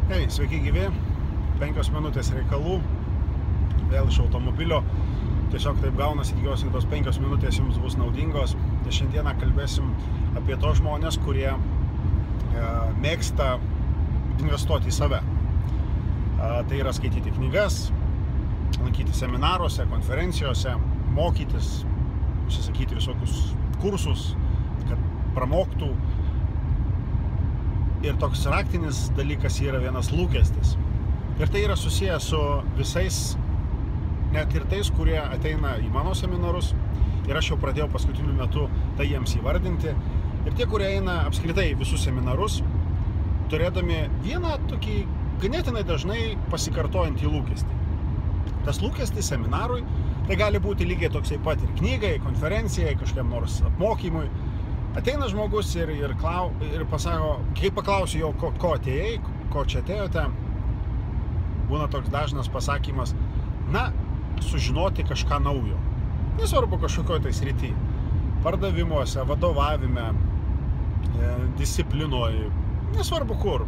Hei, sveiki gyvi, 5 minutės reikalų, vėl iš automobilio. Tiesiog taip gaunasi, tikiuosi, kad tos 5 minutės jums bus naudingos. Tai šiandieną kalbėsim apie tos žmonės, kurie mėgsta investuoti į save. Tai yra skaityti knygas, lankyti seminaruose, konferencijose, mokytis, užsisakyti visokius kursus, kad pramoktų. Ir toks raktinis dalykas yra vienas lūkestis. Ir tai yra susijęs su visais, net ir tais, kurie ateina į mano seminarus. Ir aš jau pradėjau paskutiniu metu tai jiems įvardinti. Ir tie, kurie eina apskritai visus seminarus, turėdami vieną tokį ganėtinai dažnai pasikartojantį lūkestį. Tas lūkestis seminarui, tai gali būti lygiai toksai pat ir knygai, konferencijai, kažkiam nors apmokymui. Ateina žmogus ir pasako, kai paklausiu jo, ko atėjai, ko čia atėjote, būna toks dažnas pasakymas, sužinoti kažką naujo. Nesvarbu kažkokioj tai srity. Pardavimuose, vadovavime, disciplinoje, nesvarbu kur.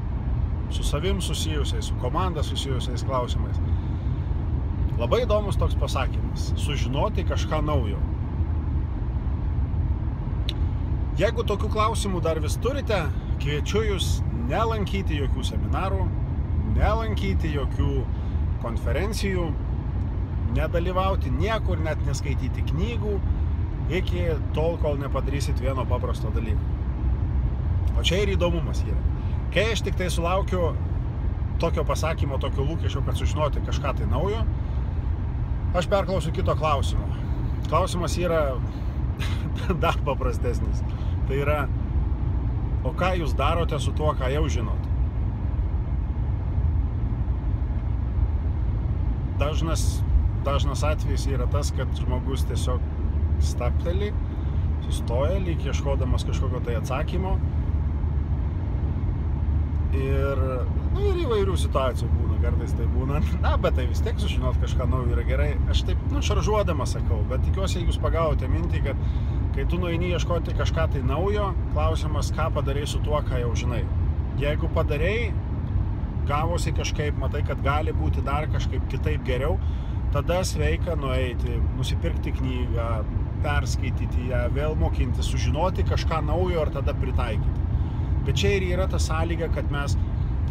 Su savim susijusiais, su komanda susijusiais klausimais. Labai įdomus toks pasakymas. Sužinoti kažką naujo. Jeigu tokių klausimų dar vis turite, kviečiu jūs nelankyti jokių seminarų, nelankyti jokių konferencijų, nedalyvauti niekur, net neskaityti knygų, iki tol, kol nepadarysit vieno paprasto dalyko. O čia ir įdomumas yra. Kai aš tik tai sulaukiu tokio pasakymo, tokio lūkesčio, kad sužinoti kažką tai naujo, aš perklausiu kito klausimo. Klausimas yra dar paprastesnis. Tai yra, o ką jūs darote su tuo, ką jau žinot? Dažnas atvejis yra tas, kad žmogus tiesiog stabteli, sustoja, lyg ieškodamas kažkokio tai atsakymo. Ir įvairių situacijų būna, kartais tai būna, bet tai vis tiek sužinot kažką naujo yra gerai. Aš taip, šaržuodamas sakau, bet tikiuosi, jūs pagavote mintį, kad kai tu nueini ieškoti kažką tai naujo, klausimas, ką padarei su tuo, ką jau žinai. Jeigu padarei, gavosi kažkaip, matai, kad gali būti dar kažkaip kitaip geriau, tada sveika nueiti, nusipirkti knygą, perskaityti ją, vėl mokinti, sužinoti kažką naujo ir tada pritaikyti. Bet čia ir yra ta sąlyga, kad mes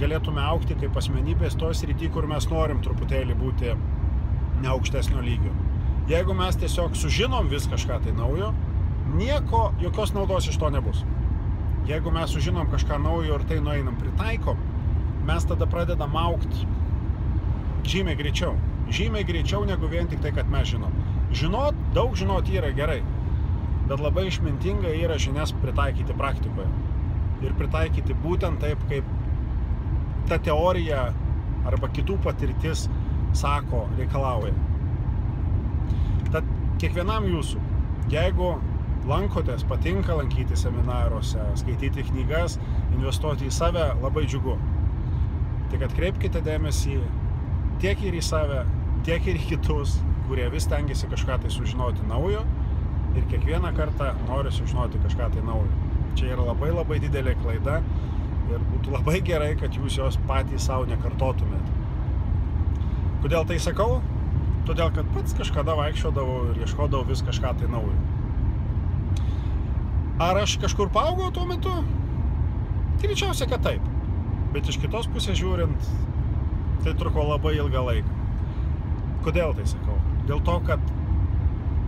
galėtume augti kaip asmenybės toj srity, kur mes norim truputėlį būti ne aukštesnio lygio. Jeigu mes tiesiog sužinom vis kažką tai naujo, jokios naudos iš to nebus. Jeigu mes sužinom kažką naujo ir tai nueinam pritaikom, mes tada pradedam augti žymiai greičiau negu vien tik tai, kad mes žinom. Daug žinot yra gerai, bet labai išmintinga yra žinias pritaikyti praktikoje. Ir pritaikyti būtent taip, kaip ta teorija arba kitų patirtis sako, reikalauja. Tad kiekvienam jūsų, jeigu lankotės, patinka lankyti seminaruose, skaityti knygas, investuoti į save, labai džiugu. Tik atkreipkite dėmesį tiek ir į save, tiek ir į kitus, kurie vis stengiasi kažką tai sužinoti naujo ir kiekvieną kartą nori sužinoti kažką tai naujo. Čia yra labai didelė klaida ir būtų labai gerai, kad jūs jos patys savo nekartotumėt. Kodėl tai sakau? Todėl, kad pats kažkada vaikščiodavau ir ieškodavau vis kažką tai naujo. Ar aš kažkur paaugau tuo metu? Greičiausiai, kad taip. Bet iš kitos pusės žiūrint, tai truko labai ilgą laiką. Kodėl tai sakau? Dėl to, kad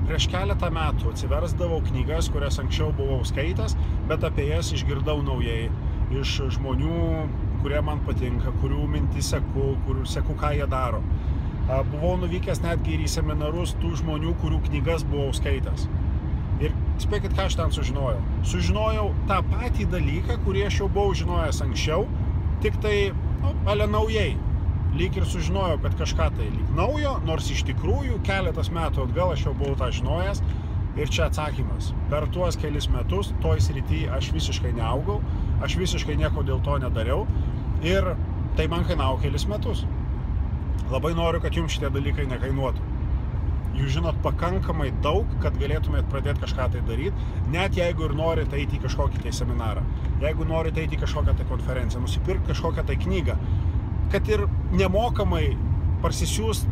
prieš keletą metų atsiversdavau knygas, kurias anksčiau buvau skaitęs, bet apie jas išgirdau naujai iš žmonių, kurie man patinka, kurių mintį seku, ką jie daro. Buvau nuvykęs netgi ir į seminarus tų žmonių, kurių knygas buvau skaitęs. Ir spėkit, ką aš ten sužinojau. Sužinojau tą patį dalyką, kurį aš jau buvau žinojęs anksčiau, tik tai, ale naujai. Lyg ir sužinojau, kad kažką tai lyg naujo, nors iš tikrųjų keletas metų atgal aš jau buvau tą žinojęs. Ir čia atsakymas. Per tuos kelis metus toj srity aš visiškai neaugau, aš visiškai nieko dėl to nedariau ir tai man kainavo kelis metus. Labai noriu, kad jums šitie dalykai nekainuotų. Jūs žinot pakankamai daug, kad galėtumėt pradėti kažką tai daryti, net jeigu ir norite eiti į kažkokį tai seminarą, jeigu norite eiti į kažkokią tai konferenciją, nusipirkti kažkokią tai knygą. kad ir nemokamai parsisiųst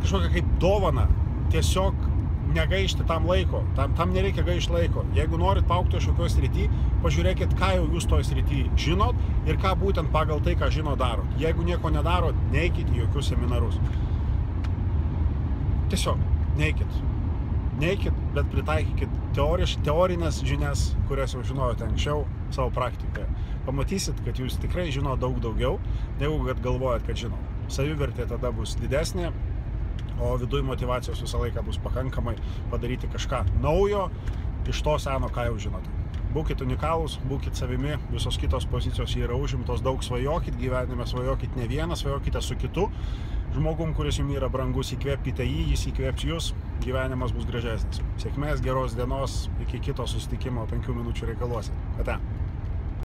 kažkokią kaip dovaną, tiesiog negaišti tam laiko, tam nereikia gaišti laiko. Jeigu norit paaugti kažkokioj srity, pažiūrėkit, ką jau jūs toj srity žinot ir ką būtent pagal tai, ką žino darot. Jeigu nieko nedarot, neikit į jokius seminarus. Tiesiog neikit, bet pritaikykit teorinės žinias, kurias jau žinojote anksčiau savo praktikoje. Pamatysit, kad jūs tikrai žino daug daugiau, negu kad galvojat, kad žino. Savivertė tada bus didesnė, o viduj motyvacijos visą laiką bus pakankamai padaryti kažką naujo iš to seno, ką jau žinote. Būkit unikalūs, būkit savimi, visos kitos pozicijos yra užimtos, daug svajokit gyvenime, svajokit ne vieną, svajokite su kitu žmogum, kuris jums yra brangus, įkvėpkite jį, jis įkvėps jūs, gyvenimas bus gražesnis. Sėkmės, geros dienos, iki kito susitikimo 5 minučių reikaluose. Ate.